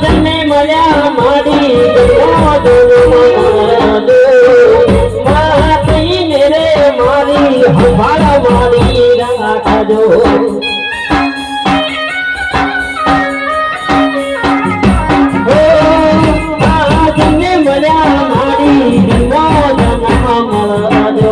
જન્મે મળ્યા મારી રે મારી હંભાળ મારી રાખજો જન્મે મળ્યા મારી મારી હંભાળ મારી રાખજો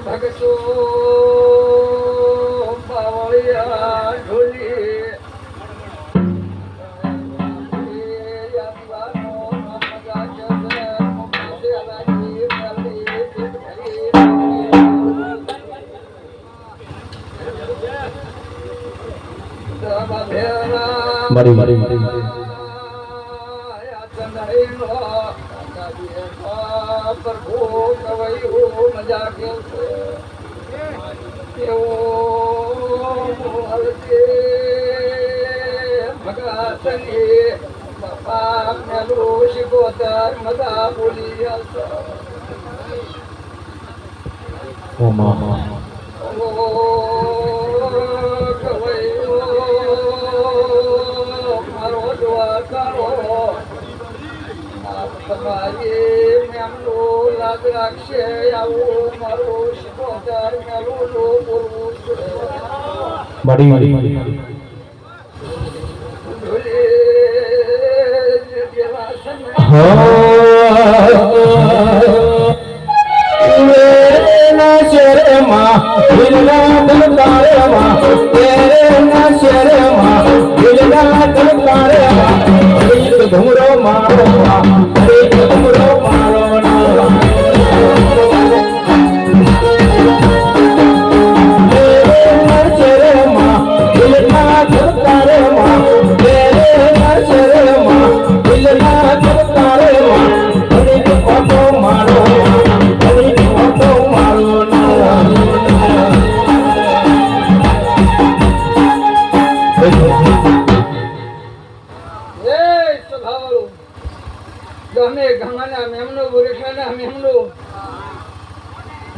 ભગસો બાવળિયા ઢોલી પ્રભુ કવૈયું મજા ભગતની બાપા મેલું શિકોતર મજા બોલી મારો દ્વારકારો તમારી મેમનું લાગ રાખશે આવું મારું શિકોતર મેલું બોલવું ઘુમરો મારો ઘુમરો મારો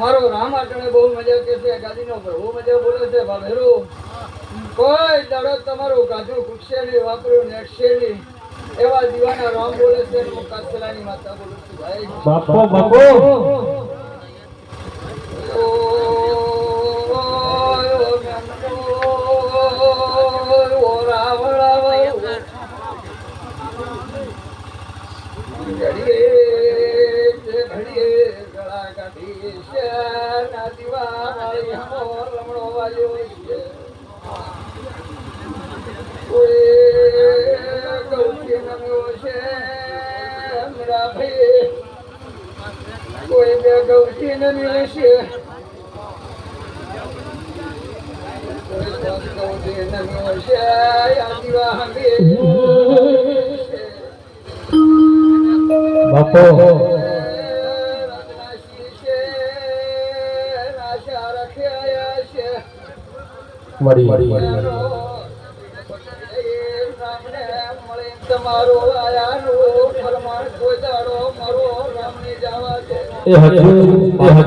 મારો રામ આટણે બહુ મજા કે છે ગાદીનો બહુ મજા બોલે છે ભાભેરો કોઈ દાડો તમારું ગાજુ ખૂટશે નહીં વાપર્યું નેટશે નહીં એવા દીવાના રામ બોલે છે હું કાસલાની માતા બોલું છું ભાઈ બાપો બાપો કોઈ બે ગૌતી ને મિલશે નમ્યો છે આ દીવા હંગે બાપો રત્નાશી છે આશા રખ્યા છે મળી રામને મળે તમારો આયાનો ફરમાન કોઈ દાડો મારો રામને જવા દે એ હજુ